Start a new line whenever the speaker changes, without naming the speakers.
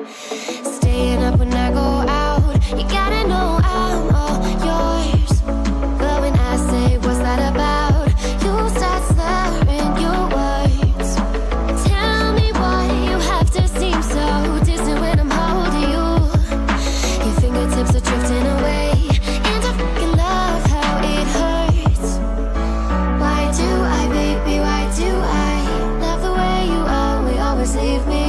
Staying up when I go out, you gotta know I'm all yours. But when I say what's that about, you start slurring your words. Tell me why you have to seem so distant when I'm holding you. Your fingertips are drifting away, and I fucking love how it hurts. Why do I, baby, why do I love the way you always leave me?